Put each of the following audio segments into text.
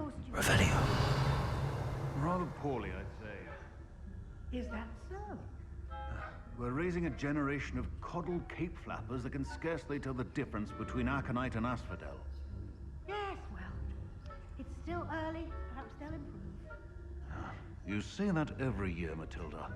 course you... Revelio. Rather poorly, I'd say. Is that so? We're raising a generation of coddled cape flappers that can scarcely tell the difference between Aconite and Asphodel. Yes, well, it's still early. Perhaps they'll improve. You say that every year, Matilda.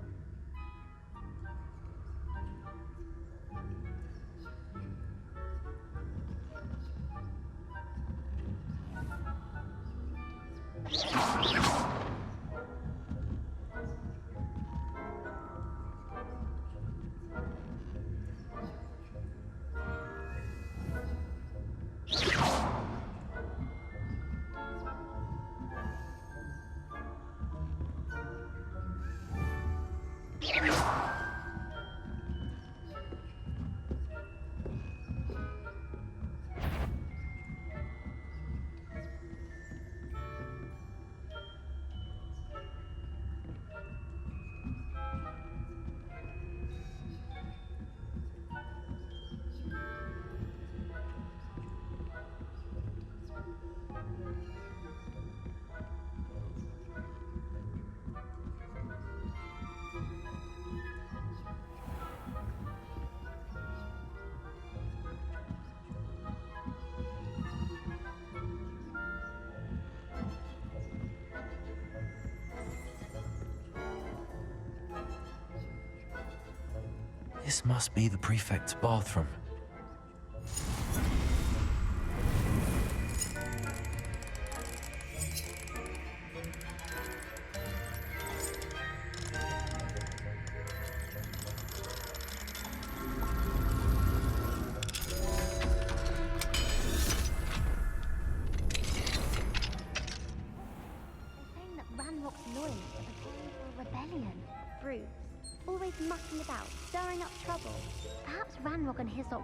This must be the prefect's bathroom.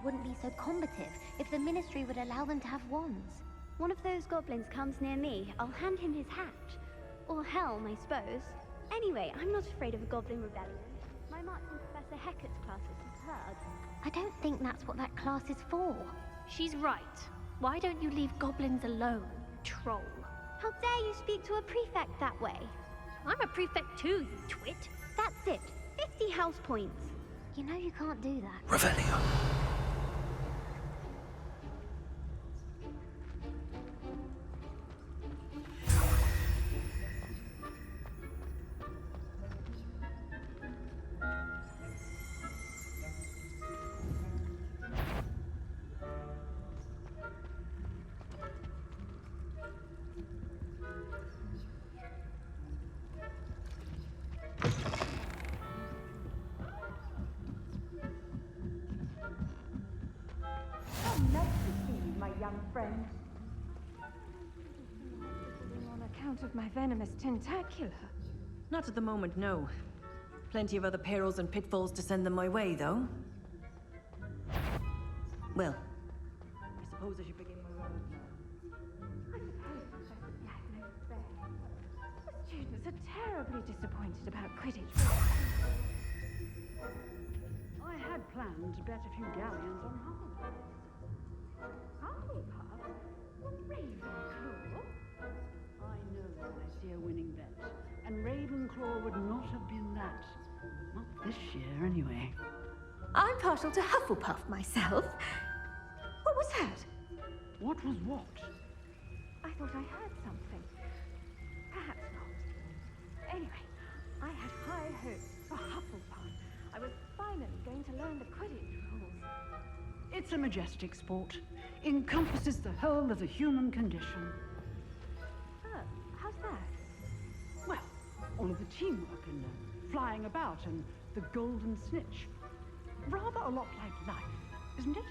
Wouldn't be so combative if the Ministry would allow them to have wands. One of those goblins comes near me, I'll hand him his hat. Or helm, I suppose. Anyway, I'm not afraid of a goblin rebellion. My march in Professor Hecat's class is superb. I don't think that's what that class is for. She's right. Why don't you leave goblins alone, troll? How dare you speak to a prefect that way? I'm a prefect too, you twit. That's it. 50 house points. You know you can't do that. Revelio. Friend. On account of my venomous tentacula. Not at the moment, no. Plenty of other perils and pitfalls to send them my way, though. Well, I suppose I should begin my road now. I suppose Professor Black knows best. The students are terribly disappointed about Quidditch. I had planned to bet a few galleons on Hufflepuff. Hufflepuff? Ravenclaw? I know when I see a winning bet, and Ravenclaw would not have been that. Not this year, anyway. I'm partial to Hufflepuff myself. What was that? What was what? I thought I heard something. Perhaps not. Anyway, I had high hopes for Hufflepuff. I was finally going to learn the Quidditch rules. It's a majestic sport. Encompasses the whole of the human condition. Oh, how's that? Well, all of the teamwork and flying about and the golden snitch. Rather a lot like life, isn't it?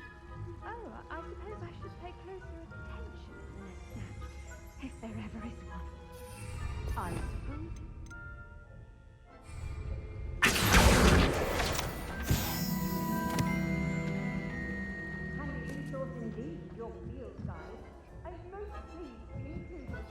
Oh, I suppose I should pay closer attention in the next match, if there ever is one. I suppose. Indeed, your field guide. I'm most pleased to be included.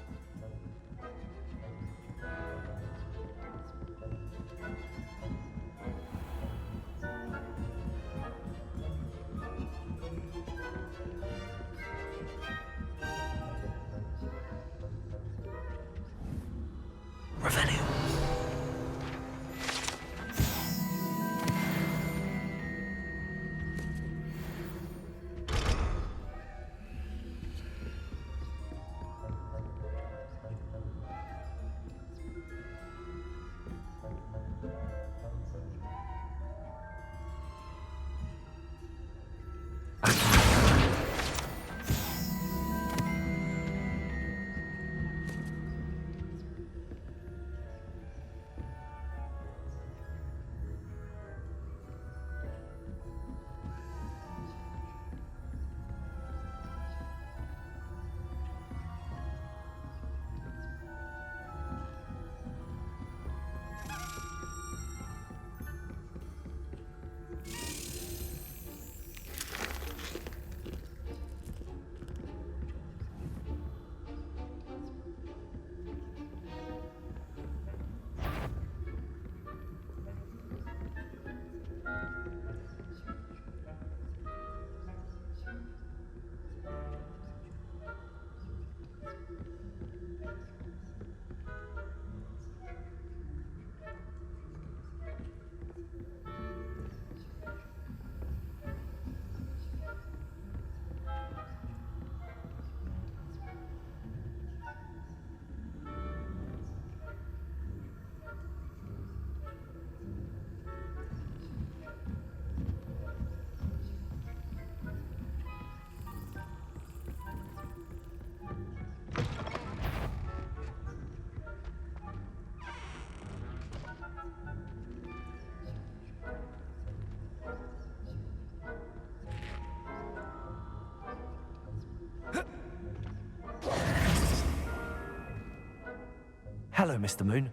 Hello, Mr. Moon.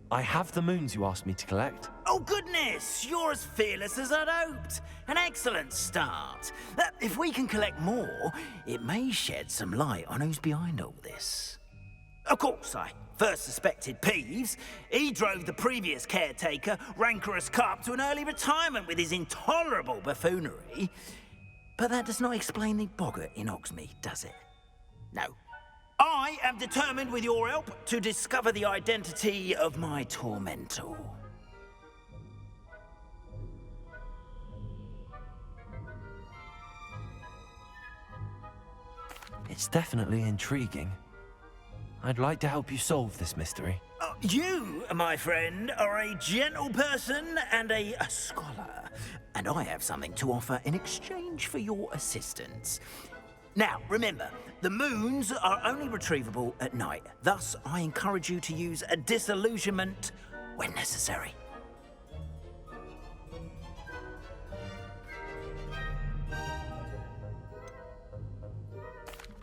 I have the moons you asked me to collect. Oh goodness, you're as fearless as I'd hoped. An excellent start. If we can collect more, it may shed some light on who's behind all this. Of course, I first suspected Peeves. He drove the previous caretaker, rancorous Carp, to an early retirement with his intolerable buffoonery. But that does not explain the boggart in Hogsmeade, does it? No. I am determined, with your help, to discover the identity of my tormentor. It's definitely intriguing. I'd like to help you solve this mystery. You, my friend, are a gentle person and a scholar, and I have something to offer in exchange for your assistance. Now, remember, the moons are only retrievable at night. Thus, I encourage you to use a disillusionment when necessary.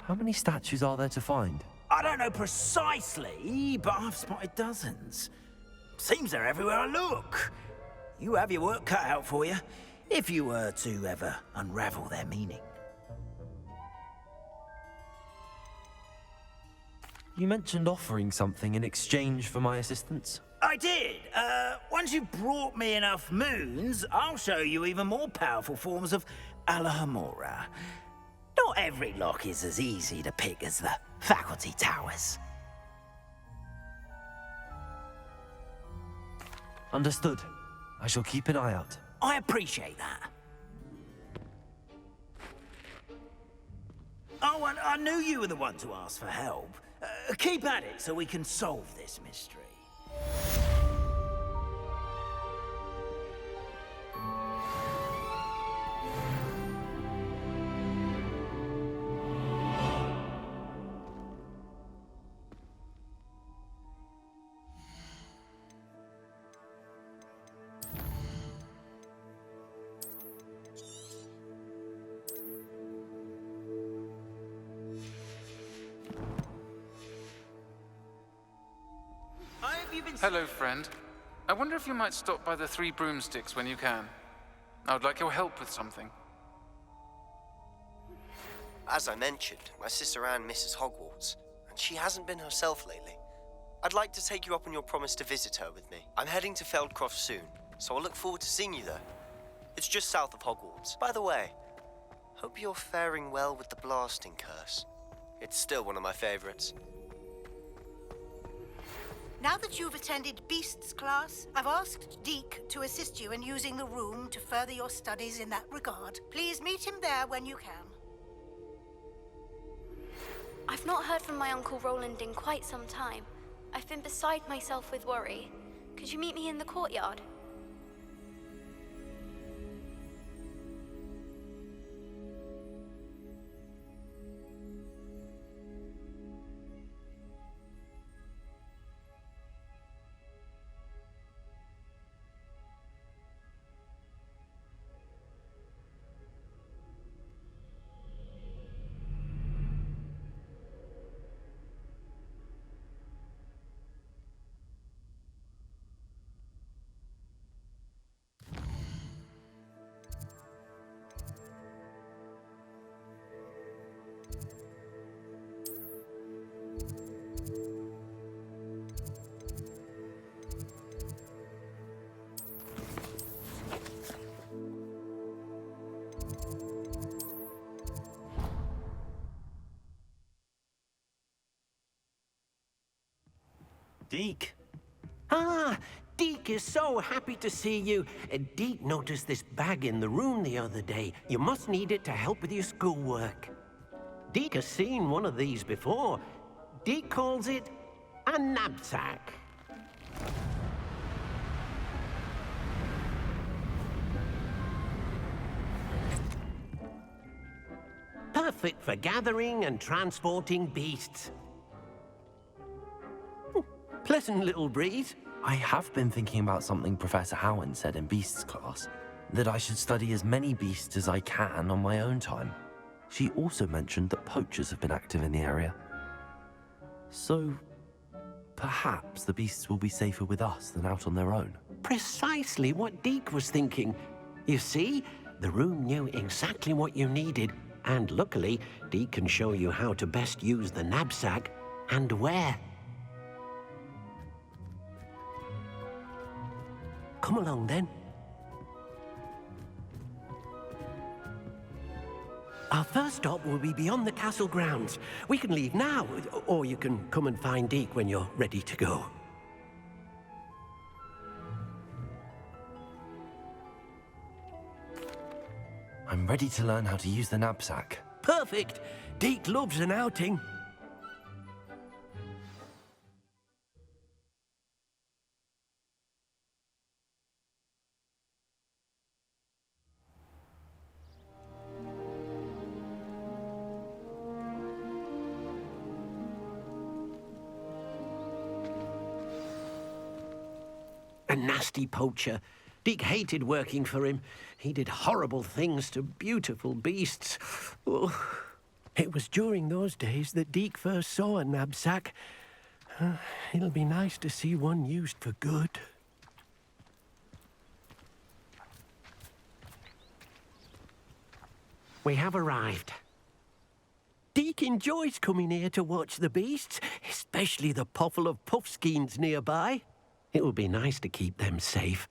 How many statues are there to find? I don't know precisely, but I've spotted dozens. Seems they're everywhere I look. You have your work cut out for you, if you were to ever unravel their meaning. You mentioned offering something in exchange for my assistance. I did. Once you've brought me enough moons, I'll show you even more powerful forms of Alohomora. Not every lock is as easy to pick as the faculty towers. Understood. I shall keep an eye out. I appreciate that. Oh, and I knew you were the one to ask for help. Keep at it so we can solve this mystery. Hello, friend. I wonder if you might stop by the Three Broomsticks when you can. I would like your help with something. As I mentioned, my sister Anne misses Hogwarts, and she hasn't been herself lately. I'd like to take you up on your promise to visit her with me. I'm heading to Feldcroft soon, so I'll look forward to seeing you there. It's just south of Hogwarts. By the way, hope you're faring well with the blasting curse. It's still one of my favorites. Now that you've attended Beasts class, I've asked Deek to assist you in using the room to further your studies in that regard. Please meet him there when you can. I've not heard from my Uncle Rowland in quite some time. I've been beside myself with worry. Could you meet me in the courtyard? Deek. Ah, Deek is so happy to see you. Deek noticed this bag in the room the other day. You must need it to help with your schoolwork. Deek has seen one of these before. Deek calls it a knapsack. Perfect for gathering and transporting beasts. Pleasant little breeze. I have been thinking about something Professor Howard said in Beasts class, that I should study as many beasts as I can on my own time. She also mentioned that poachers have been active in the area. So, perhaps the beasts will be safer with us than out on their own. Precisely what Deek was thinking. You see, the room knew exactly what you needed, and luckily, Deek can show you how to best use the knapsack and where. Come along, then. Our first stop will be beyond the castle grounds. We can leave now, or you can come and find Deek when you're ready to go. I'm ready to learn how to use the knapsack. Perfect! Deek loves an outing. A nasty poacher. Deek hated working for him. He did horrible things to beautiful beasts. Oh. It was during those days that Deek first saw a knapsack. It'll be nice to see one used for good. We have arrived. Deek enjoys coming here to watch the beasts, especially the potful of puffskeins nearby. It will be nice to keep them safe.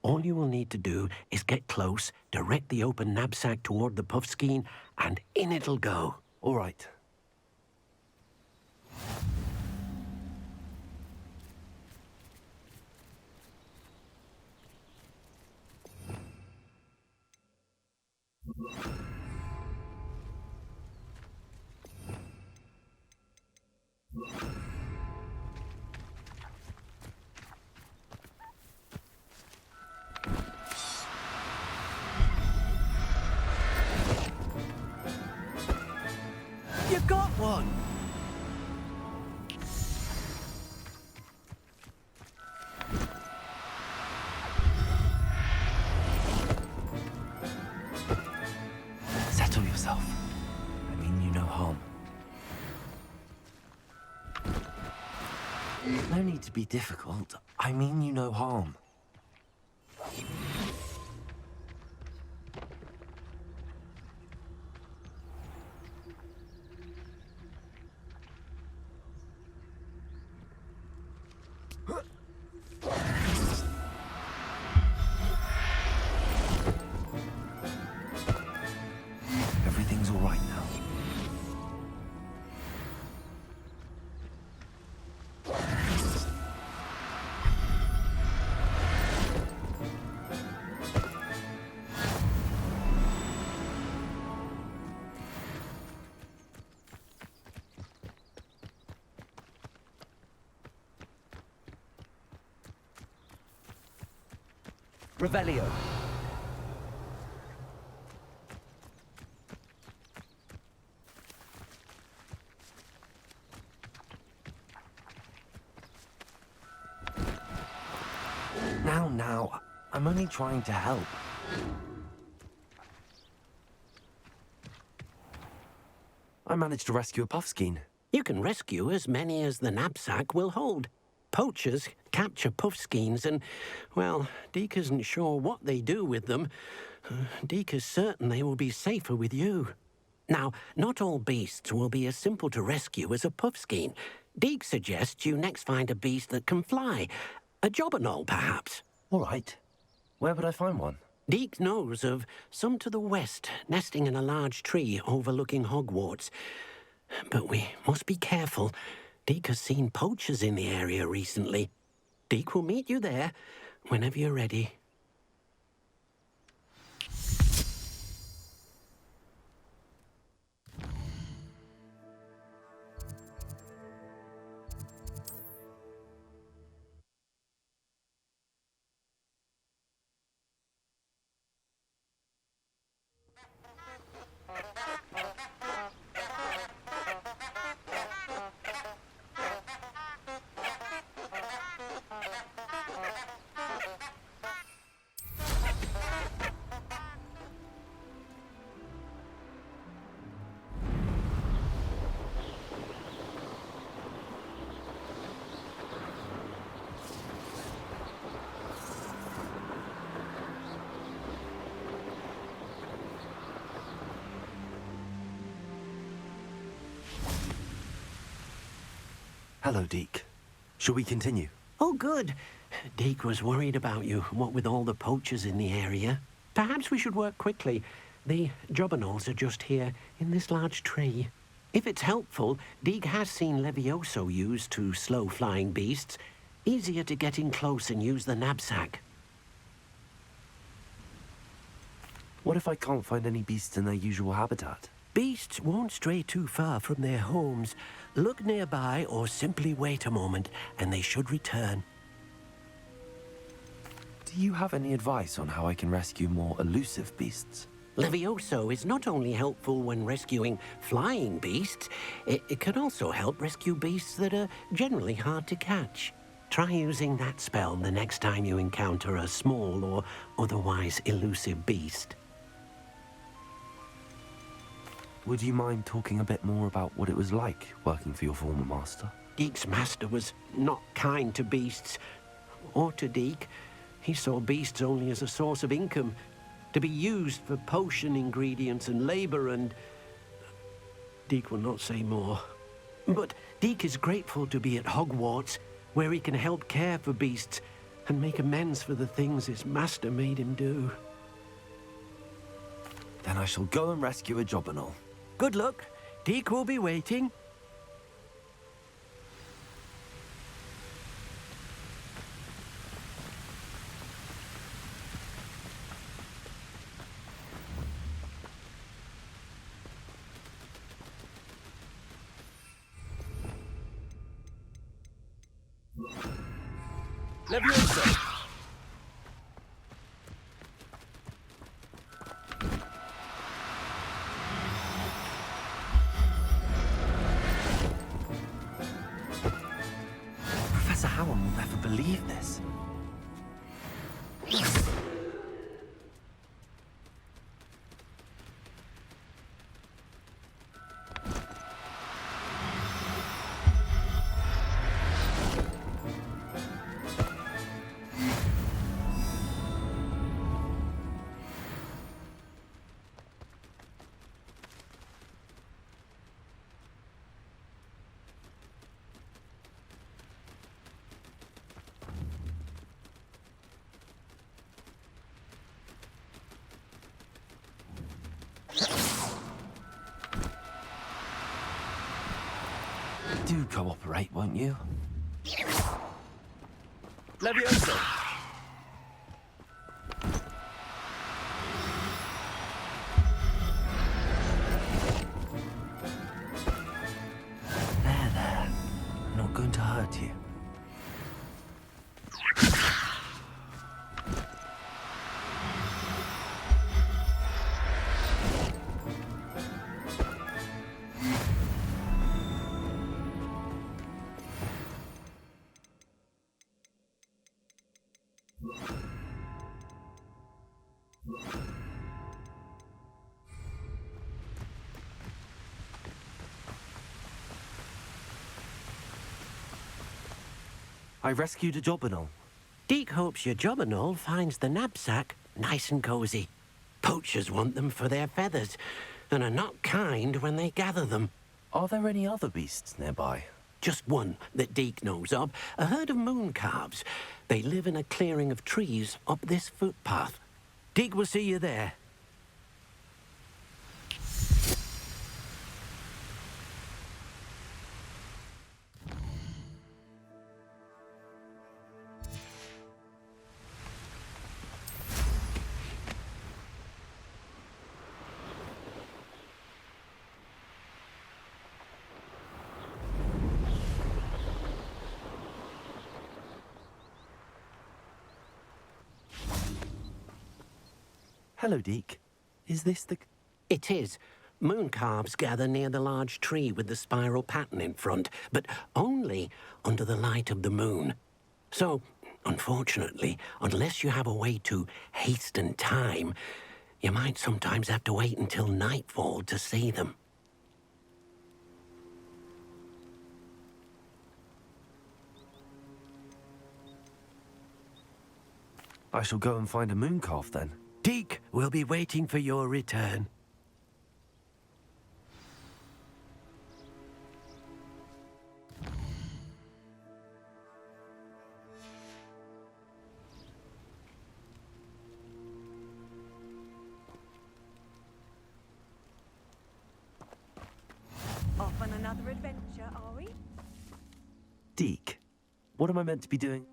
All you will need to do is get close, direct the open knapsack toward the puffskein, and in it'll go. All right. You got one! Settle yourself. I mean you no harm. No need to be difficult. I mean you no harm. Everything's all right now. Revelio. Now, I'm only trying to help. I managed to rescue a puffskein. You can rescue as many as the knapsack will hold. Poachers capture puffskeins and, well, Deek isn't sure what they do with them. Deek is certain they will be safer with you. Now, not all beasts will be as simple to rescue as a puffskein. Deek suggests you next find a beast that can fly. A jobberknoll, perhaps. All right. Where would I find one? Deek knows of some to the west, nesting in a large tree overlooking Hogwarts. But we must be careful. Deek has seen poachers in the area recently. Deek will meet you there whenever you're ready. Hello, Deek. Shall we continue? Oh, good. Deek was worried about you, what with all the poachers in the area. Perhaps we should work quickly. The jobberknolls are just here, in this large tree. If it's helpful, Deek has seen Levioso used to slow flying beasts. Easier to get in close and use the knapsack. What if I can't find any beasts in their usual habitat? Beasts won't stray too far from their homes. Look nearby or simply wait a moment, and they should return. Do you have any advice on how I can rescue more elusive beasts? Levioso is not only helpful when rescuing flying beasts, it can also help rescue beasts that are generally hard to catch. Try using that spell the next time you encounter a small or otherwise elusive beast. Would you mind talking a bit more about what it was like working for your former master? Deek's master was not kind to beasts, or to Deek. He saw beasts only as a source of income, to be used for potion ingredients and labor, and Deek will not say more. But Deek is grateful to be at Hogwarts, where he can help care for beasts and make amends for the things his master made him do. Then I shall go and rescue a jobberknoll. Good luck. Deek will be waiting. Levioso! Professor Howard will never believe this. Do cooperate, won't you? Levioso! There. I'm not going to hurt you. I rescued a jobberknoll. Deek hopes your jobberknoll finds the knapsack nice and cozy. Poachers want them for their feathers, and are not kind when they gather them. Are there any other beasts nearby? Just one that Deek knows of, a herd of moon calves. They live in a clearing of trees up this footpath. Deek will see you there. Hello, Deek. Is this the... It is. Moon calves gather near the large tree with the spiral pattern in front, but only under the light of the moon. So, unfortunately, unless you have a way to hasten time, you might sometimes have to wait until nightfall to see them. I shall go and find a moon calf then. Deek will be waiting for your return. another adventure, are we? Deek, what am I meant to be doing?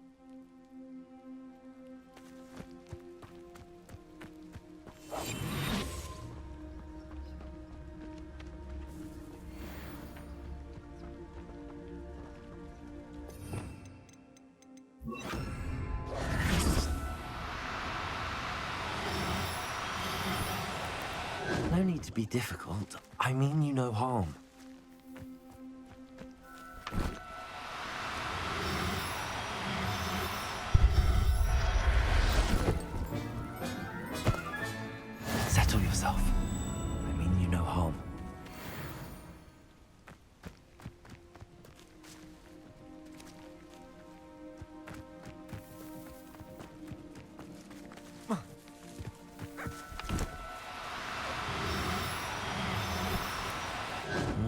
No need to be difficult. I mean you no harm. Settle yourself. I mean you no harm.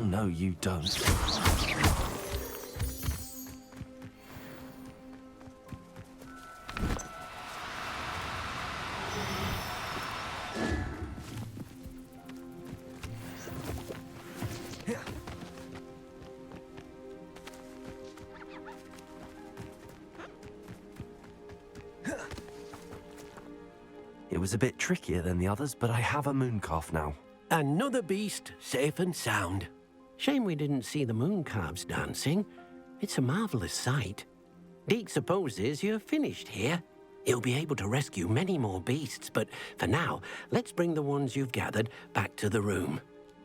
No, you don't. It was a bit trickier than the others, but I have a mooncalf now. Another beast, safe and sound. Shame we didn't see the mooncalves dancing. It's a marvelous sight. Deek supposes you're finished here. He'll be able to rescue many more beasts, but for now, let's bring the ones you've gathered back to the room.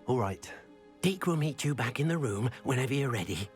All right. Deek will meet you back in the room whenever you're ready.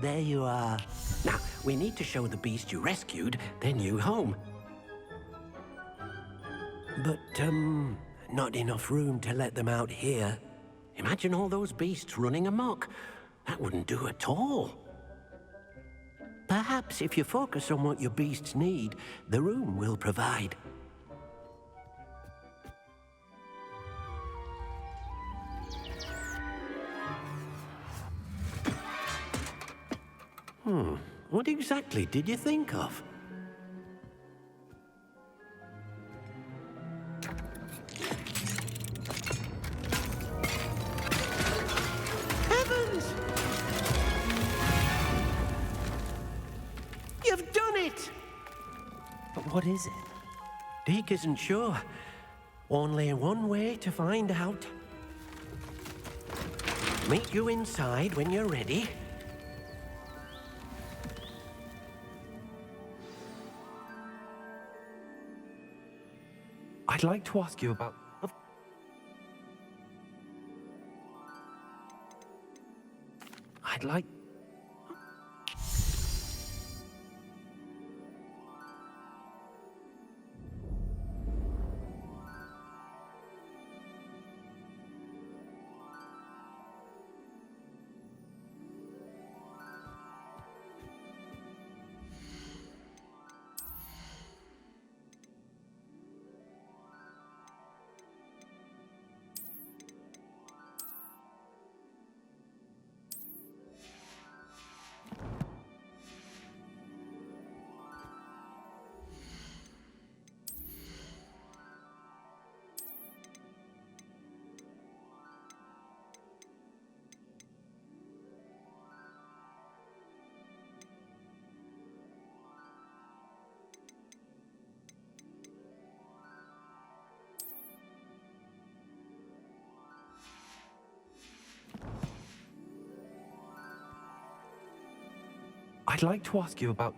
There you are. Now, we need to show the beast you rescued their new home. But, not enough room to let them out here. Imagine all those beasts running amok. That wouldn't do at all. Perhaps if you focus on what your beasts need, the room will provide. What exactly did you think of? Heavens! You've done it! But what is it? Deek isn't sure. Only one way to find out. Meet you inside when you're ready. I'd like to ask you about... I'd like... I'd like to ask you about...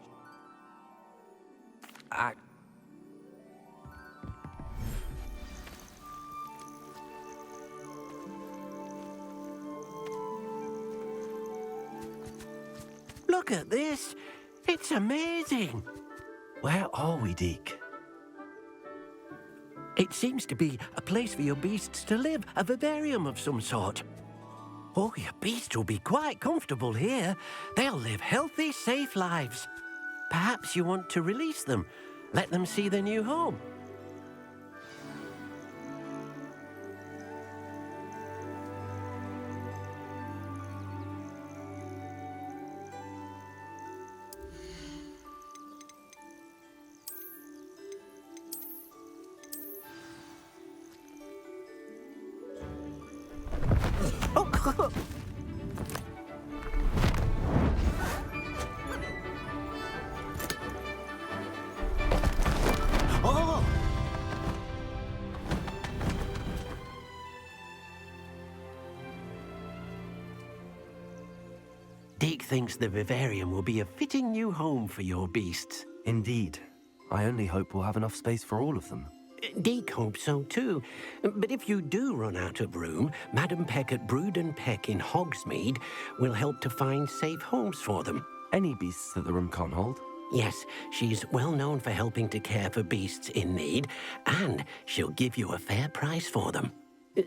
Look at this! It's amazing! Where are we, Deek? It seems to be a place for your beasts to live, a vivarium of some sort. Oh, your beasts will be quite comfortable here. They'll live healthy, safe lives. Perhaps you want to release them, let them see their new home. Deek thinks the Vivarium will be a fitting new home for your beasts. Indeed. I only hope we'll have enough space for all of them. Deek hopes so too. But if you do run out of room, Madam Peck at Brood and Peck in Hogsmeade will help to find safe homes for them. Any beasts that the room can't hold? Yes, she's well known for helping to care for beasts in need, and she'll give you a fair price for them.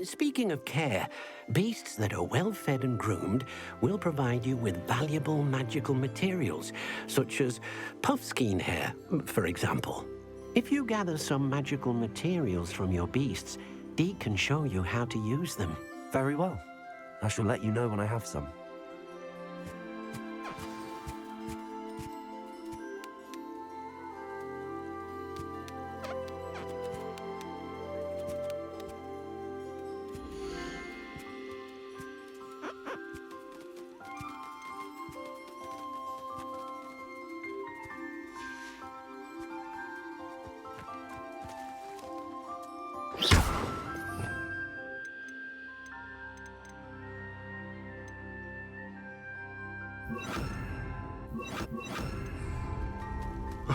Speaking of care, beasts that are well fed and groomed will provide you with valuable magical materials, such as puffskein hair, for example. If you gather some magical materials from your beasts, Deek can show you how to use them. Very well. I shall let you know when I have some.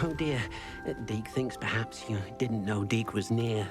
Oh dear, Deek thinks perhaps you didn't know Deek was near.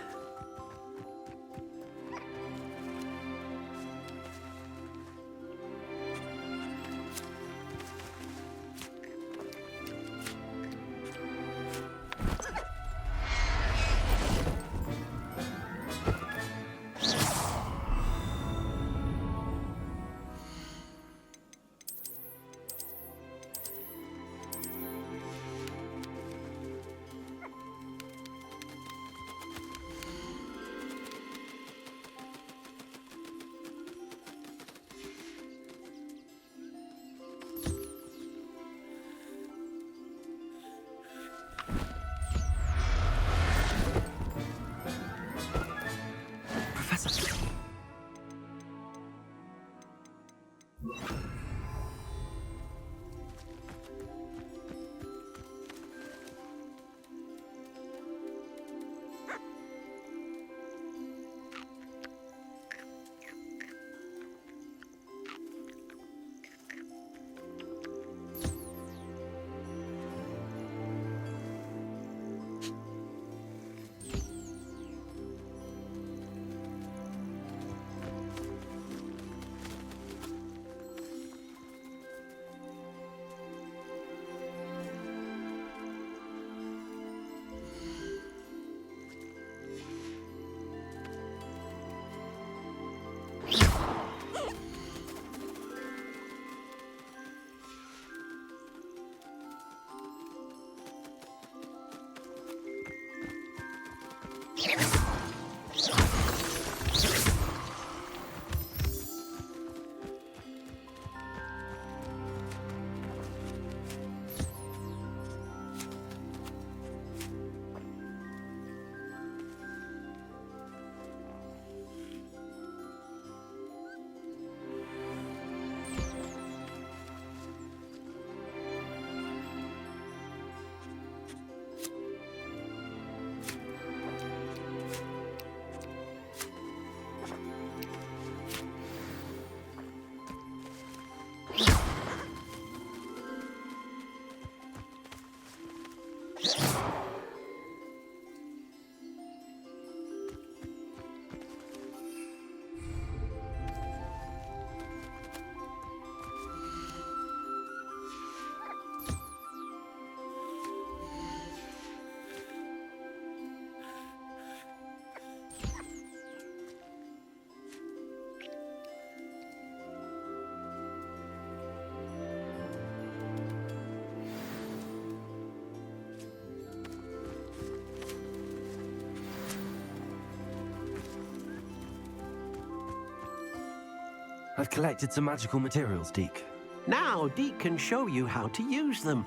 I've collected some magical materials, Deek. Now, Deek can show you how to use them.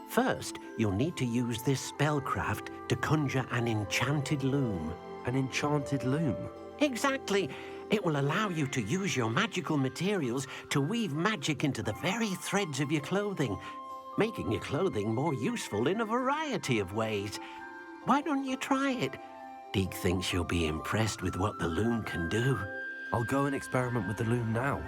First, you'll need to use this spellcraft to conjure an enchanted loom. An enchanted loom? Exactly. It will allow you to use your magical materials to weave magic into the very threads of your clothing, making your clothing more useful in a variety of ways. Why don't you try it? Deek thinks you'll be impressed with what the loom can do. I'll go and experiment with the loom now.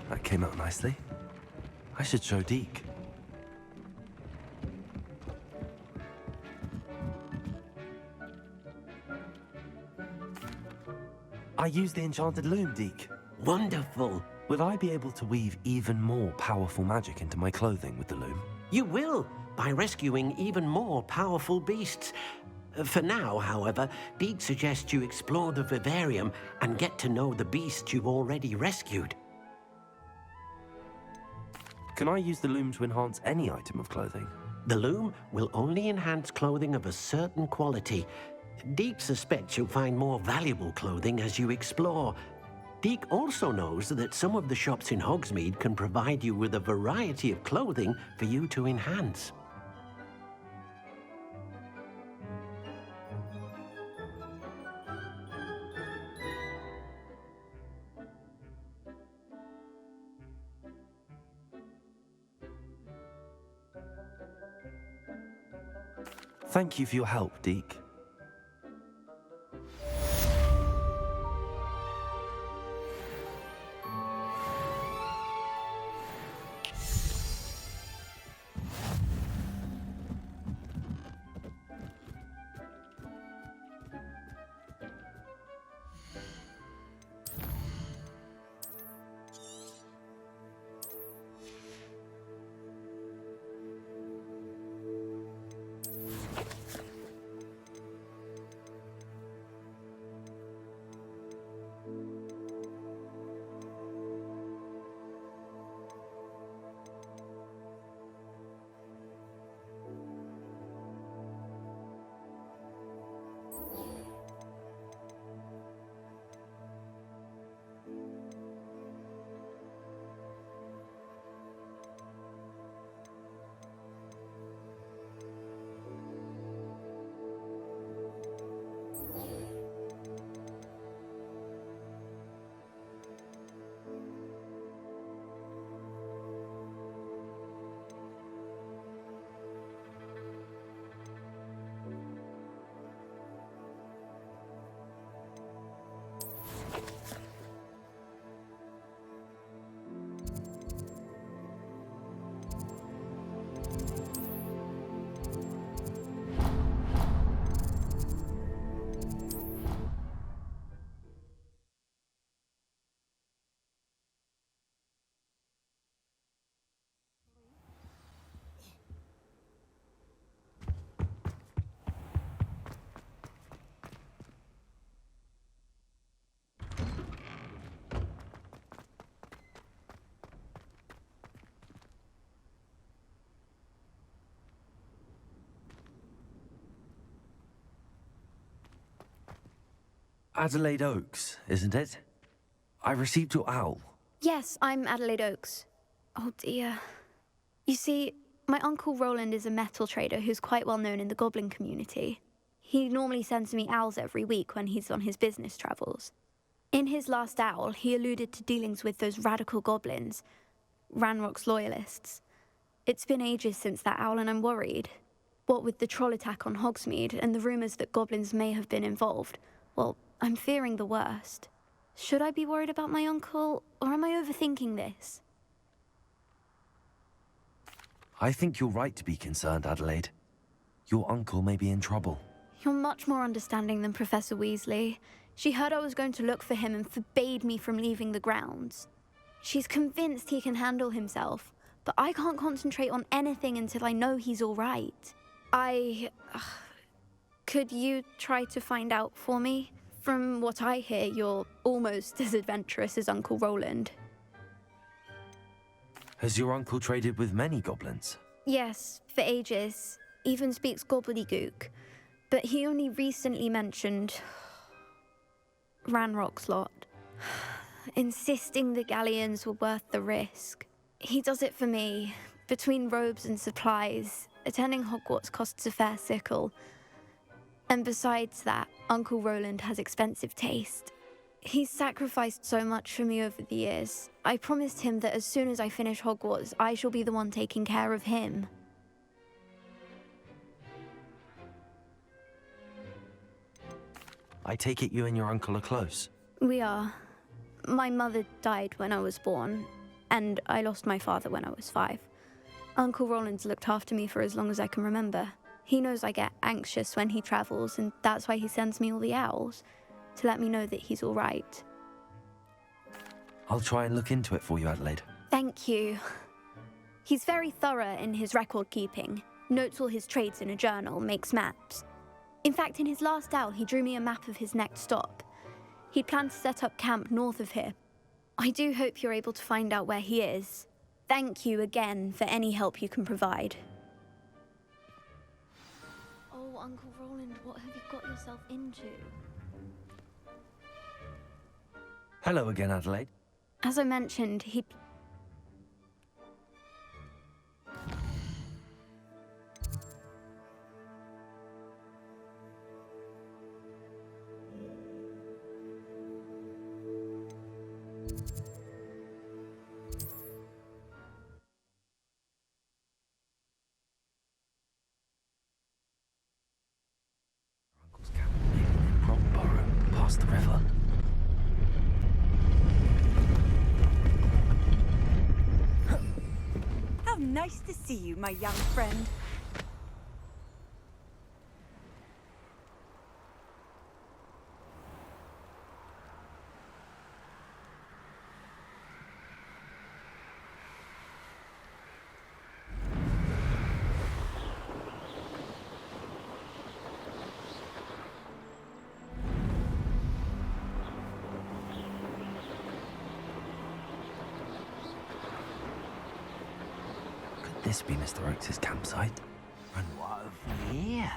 That came out nicely. I should show Deek. I used the enchanted loom, Deek. Wonderful. Will I be able to weave even more powerful magic into my clothing with the loom? You will, by rescuing even more powerful beasts. For now, however, Deek suggests you explore the Vivarium and get to know the beasts you've already rescued. Can I use the loom to enhance any item of clothing? The loom will only enhance clothing of a certain quality. Deek suspects you'll find more valuable clothing as you explore. Deek also knows that some of the shops in Hogsmeade can provide you with a variety of clothing for you to enhance. Thank you for your help, Deek. Adelaide Oaks, isn't it? I received your owl. Yes, I'm Adelaide Oaks. Oh dear. You see, my uncle Rowland is a metal trader who's quite well known in the goblin community. He normally sends me owls every week when he's on his business travels. In his last owl, he alluded to dealings with those radical goblins, Ranrock's loyalists. It's been ages since that owl and I'm worried. What with the troll attack on Hogsmeade and the rumours that goblins may have been involved, well, I'm fearing the worst. Should I be worried about my uncle, or am I overthinking this? I think you're right to be concerned, Adelaide. Your uncle may be in trouble. You're much more understanding than Professor Weasley. She heard I was going to look for him and forbade me from leaving the grounds. She's convinced he can handle himself, but I can't concentrate on anything until I know he's all right. Could you try to find out for me? From what I hear, you're almost as adventurous as Uncle Rowland. Has your uncle traded with many goblins? Yes, for ages. Even speaks gobbledygook. But he only recently mentioned Ranrock's lot, insisting the galleons were worth the risk. He does it for me. Between robes and supplies, attending Hogwarts costs a fair sickle. And besides that, Uncle Rowland has expensive taste. He's sacrificed so much for me over the years. I promised him that as soon as I finish Hogwarts, I shall be the one taking care of him. I take it you and your uncle are close? We are. My mother died when I was born, and I lost my father when I was 5. Uncle Rowland's looked after me for as long as I can remember. He knows I get anxious when he travels, and that's why he sends me all the owls, to let me know that he's all right. I'll try and look into it for you, Adelaide. Thank you. He's very thorough in his record keeping, notes all his trades in a journal, makes maps. In fact, in his last owl, he drew me a map of his next stop. He'd planned to set up camp north of here. I do hope you're able to find out where he is. Thank you again for any help you can provide. Oh, Uncle Rowland, what have you got yourself into? Hello again, Adelaide. As I mentioned, he... Uncle's camp may be in Brockborough, past the river. How nice to see you, my young friend. This be Mr. Oakes' campsite? And what have we here?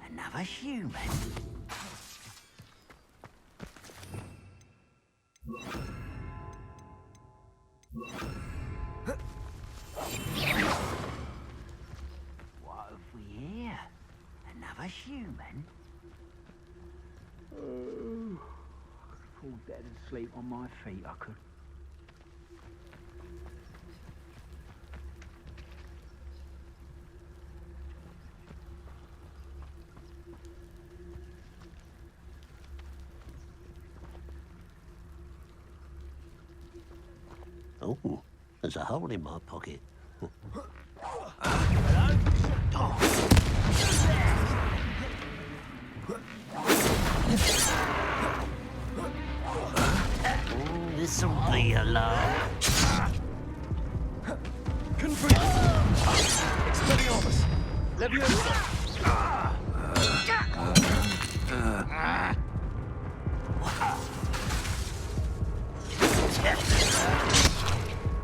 Another human? What have we here? Another human? I could fall dead asleep on my feet, I could. Oh, there's a hole in my pocket. This'll be a laugh. Expelliarmus! Leviosa!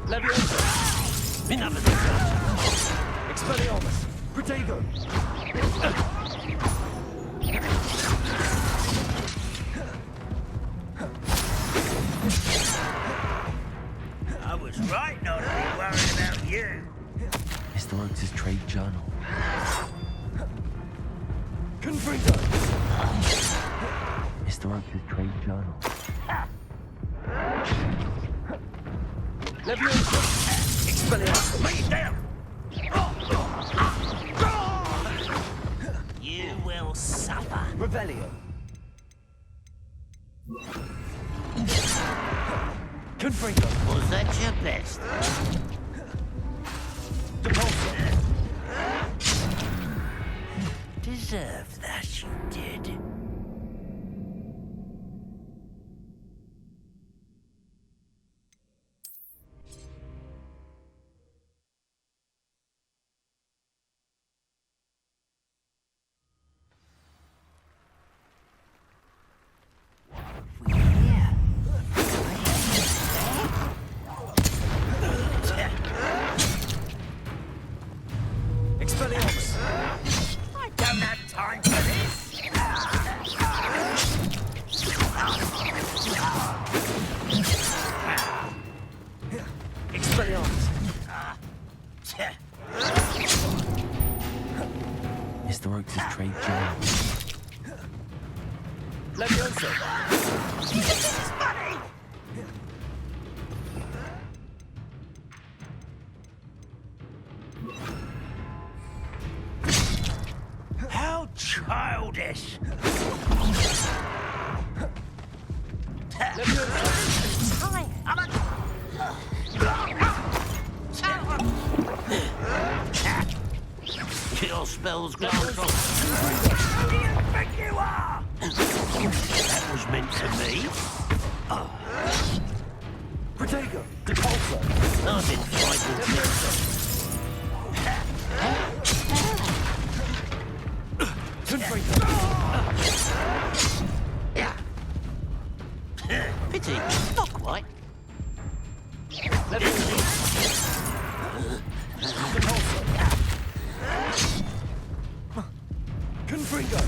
Leviosa! Enough of this. Expelliarmus! Protego! I was right not to be worried about you. Mr. Oaks' trade journal. Confringo! Mr. Oaks' trade journal. Leviosa! Expelliarmus! Lay down! You will suffer. Revelio! Confringo! Was that your best? Depulso! Deserve that, you did. Expelliarmus! I don't have time for this. Expelliarmus! Mr. Oaks' trade journal. Leviosa! This is funny. How childish! Your spells glance off. Who do you think you are? That was meant for me. Protego! Depulso! I've been frightened. Pity, not quite. Confringo!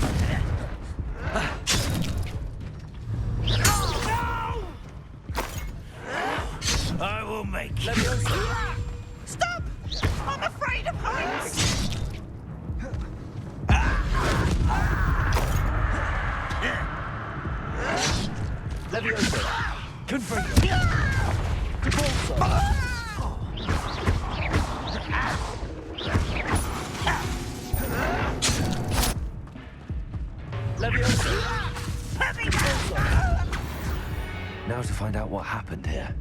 I will make you. Stop! I'm afraid of heights! Leviosa! Confringo! Depulso! Leviosa! Now to find out what happened here.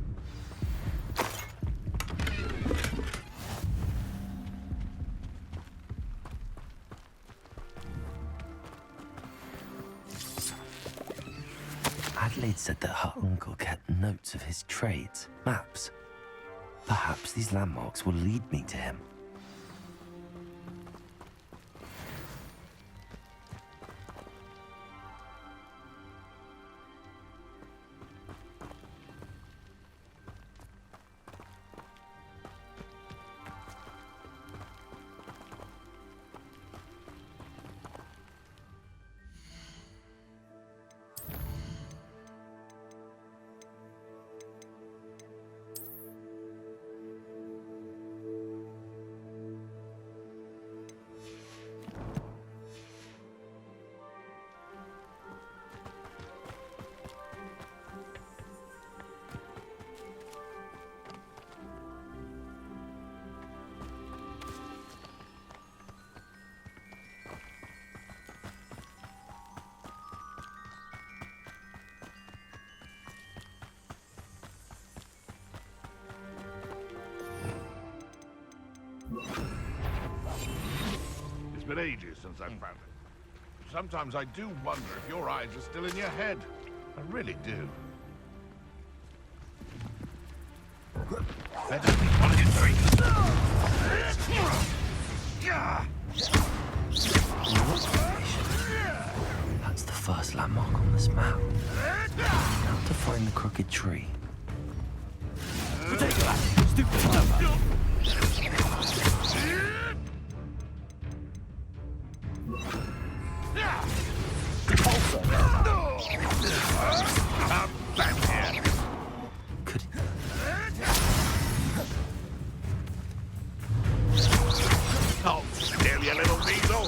Adelaide said that her uncle kept notes of his trades, maps. Perhaps these landmarks will lead me to him. been ages since I've found it. Sometimes I do wonder if your eyes are still in your head. I really do. Better be on your feet. That's the first landmark on this map. Now to find the crooked tree. Take that, stupid clever. Come back here. Could Oh, still, you little weasel.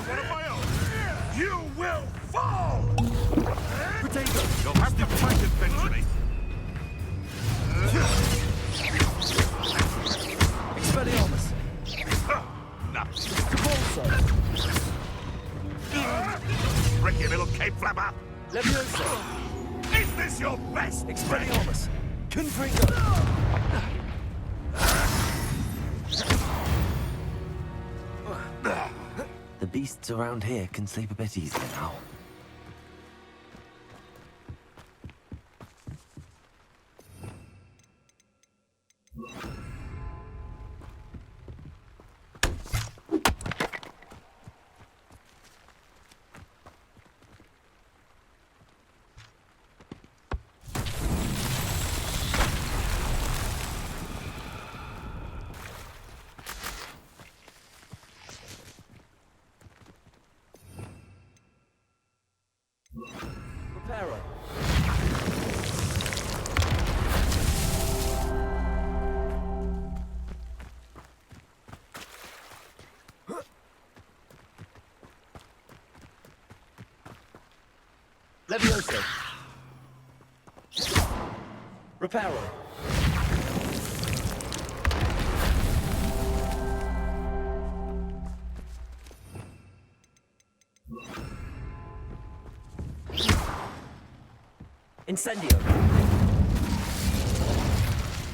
One of my own. You will fall. Potato. You'll have to fight eventually. Expelliarmus. Nothing. GeForce. Tricky little cape flapper. Leviosa. Is this your best? Expelliarmus. Confringo. the beasts around here can sleep a bit easier now. Reparo. Leviosa. Reparo. Incendio.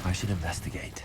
I should investigate.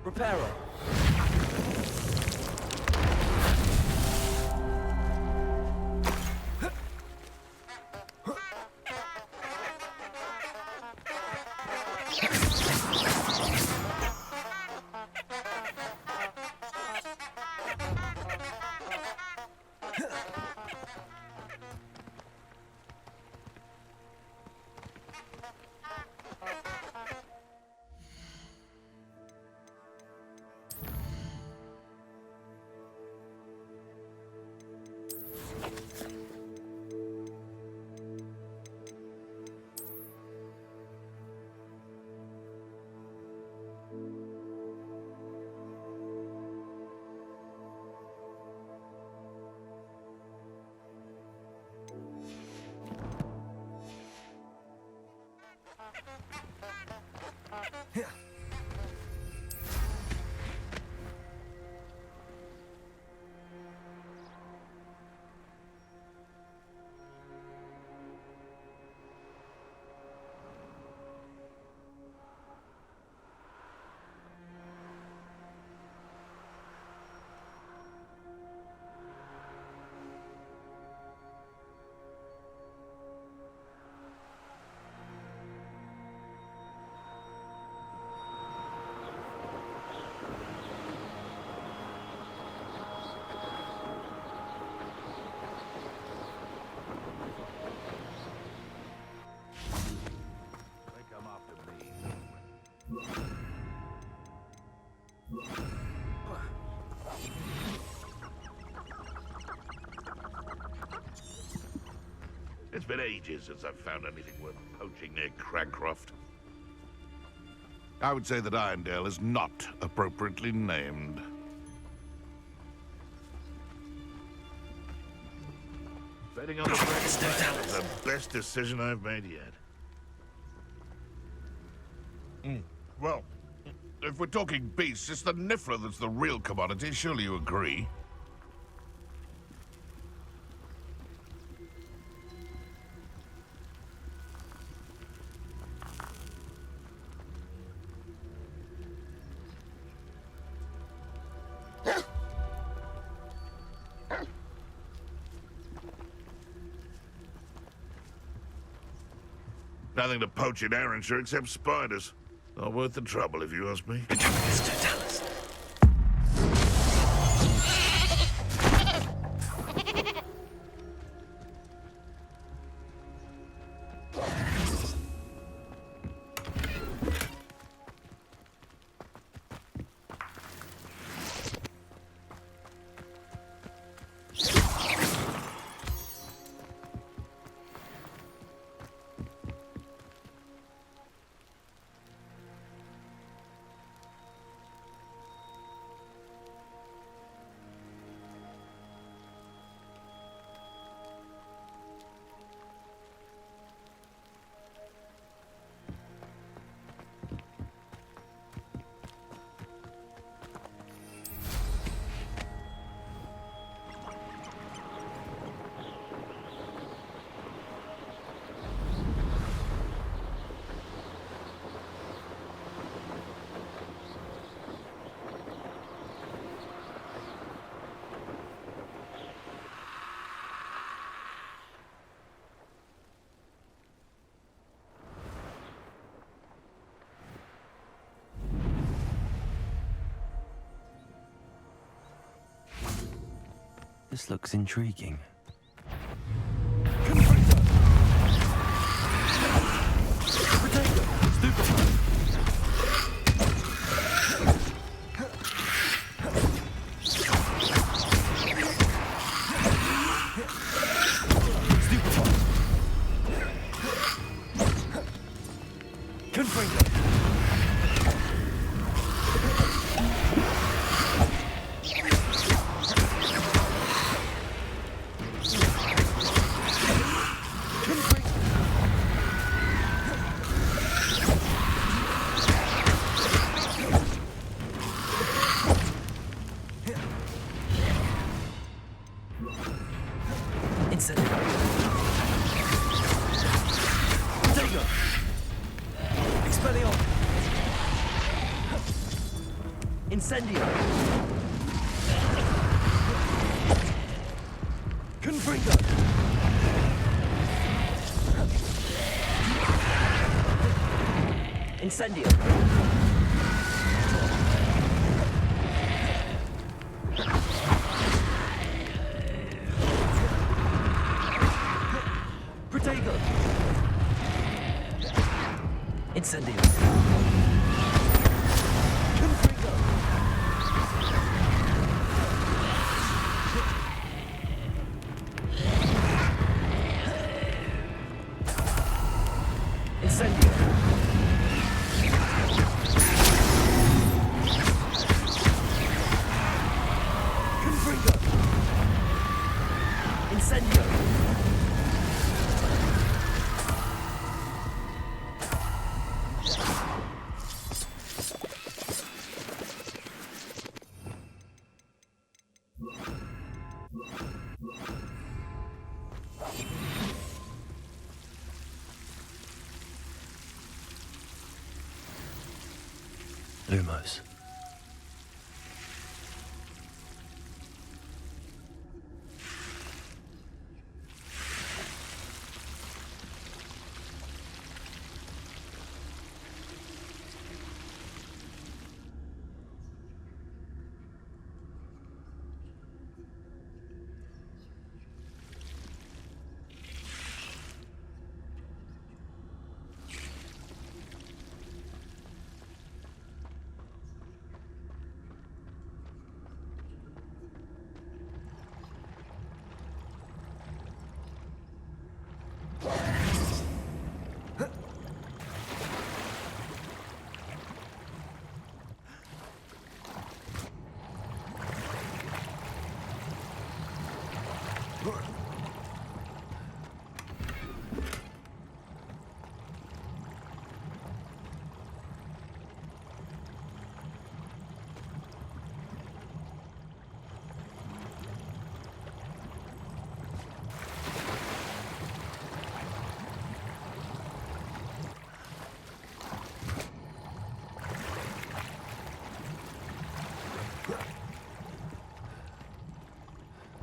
Reparo. been ages since I've found anything worth poaching near Cragcroft. I would say that Irondale is not appropriately named. Betting on the Fractal is the best decision I've made yet. Well, if we're talking beasts, it's the Niffler that's the real commodity. Surely you agree? Nothing to poach in Arrynshire except spiders. Not worth the trouble, if you ask me. This looks intriguing. Incendio! Confringo! Incendio! Protego! Incendio! Lumos.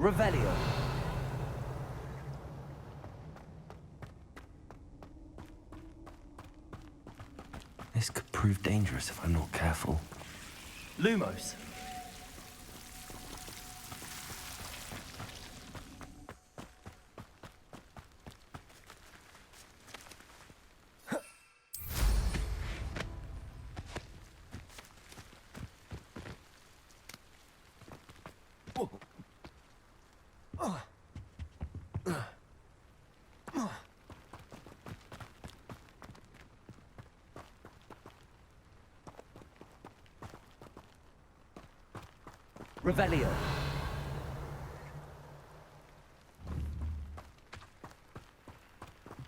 Revelio. This could prove dangerous if I'm not careful. Lumos. Revelio.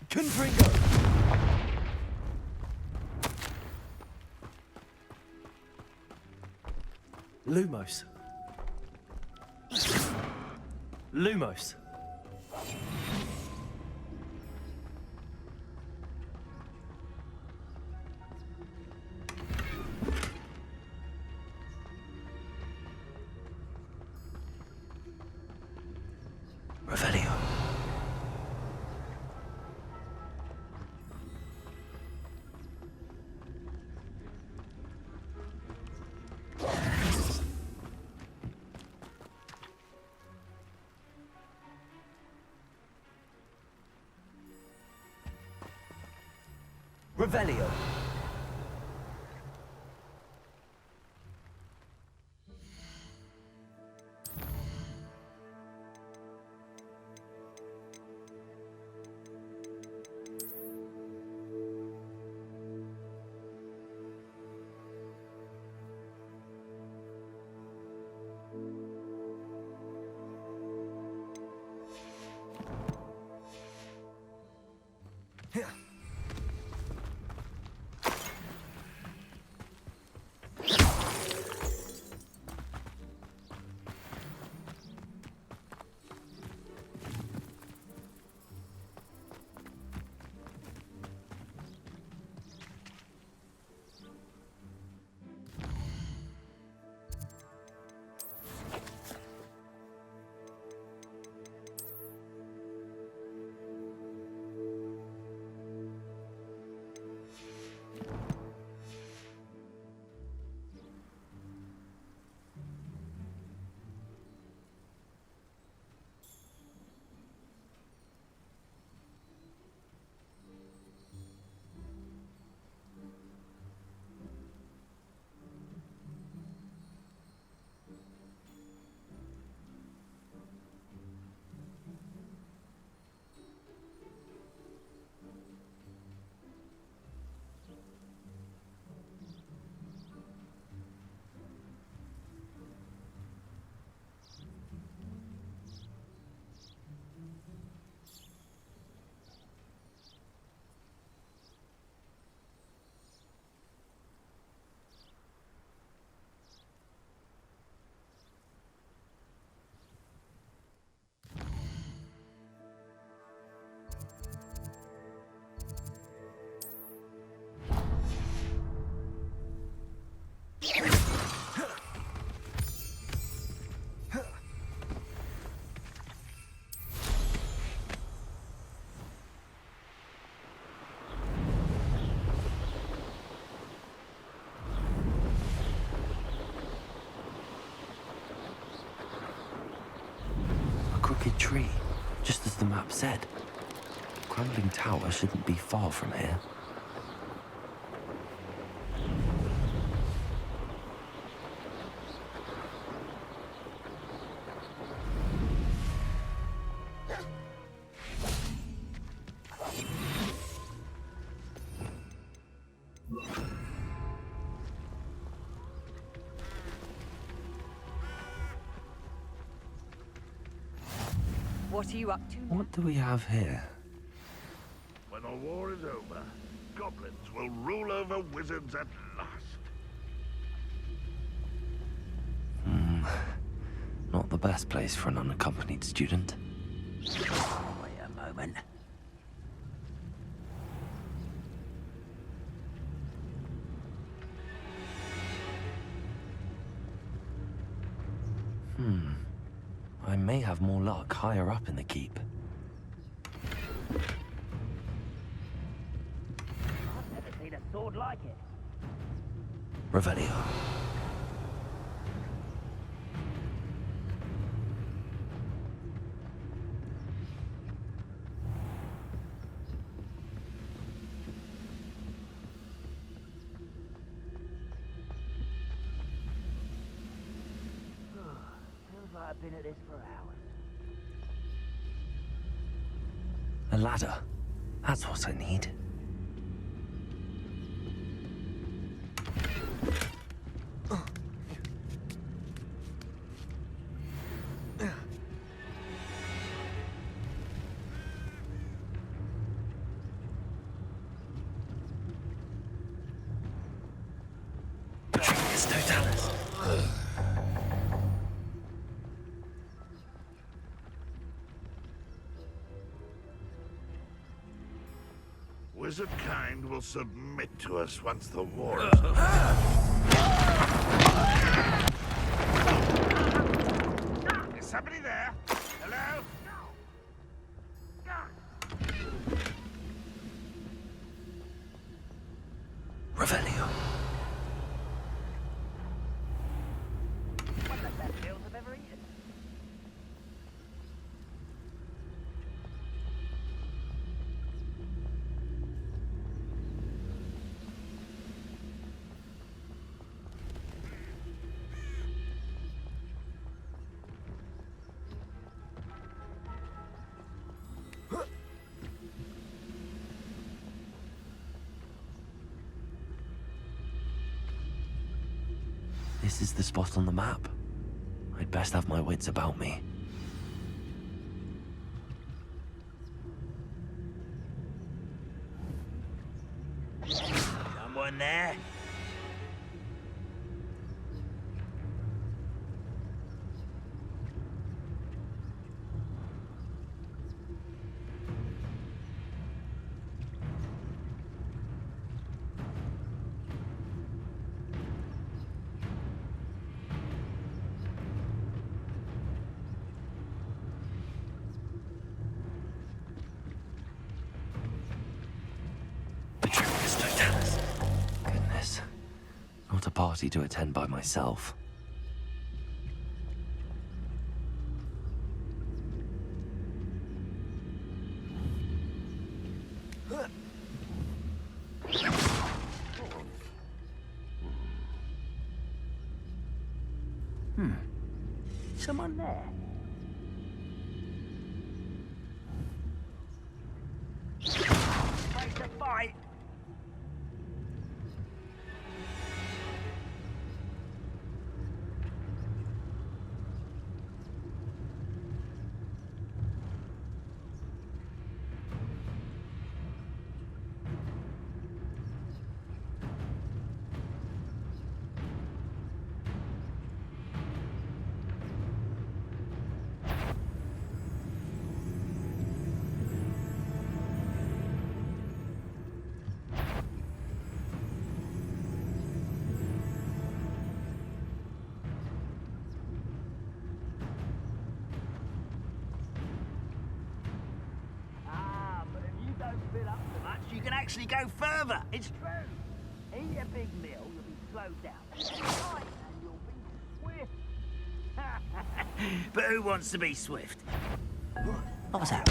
Confringo. Lumos. Lumos. Revelio. Revelio. Crooked tree, just as the map said. Crumbling tower shouldn't be far from here. What are you up to? What do we have here? When the war is over, goblins will rule over wizards at last. Not the best place for an unaccompanied student. Wait a moment. I may have more luck higher up in the keep. I've never seen a sword like it. Revelio. Feels like I've been at this for hours. A ladder. That's what I need. Wizard kind will submit to us once the war is Is somebody there? Hello? Revelio. One of the best meals I've ever eaten. This is the spot on the map. I'd best have my wits about me. Someone there? Goodness. Not a party to attend by myself. Someone there? Place to fight! You can actually go further. It's true. Eat a big meal, you'll be slowed down. And you'll be swift. But who wants to be swift? What's that?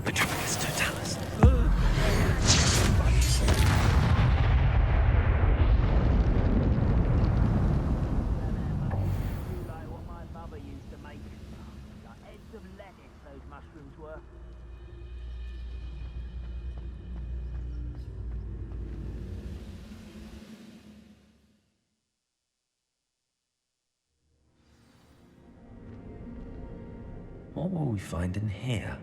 Petricus Totalis. Like what my mother used to make. Like heads of lettuce, those mushrooms were. What will we find in here?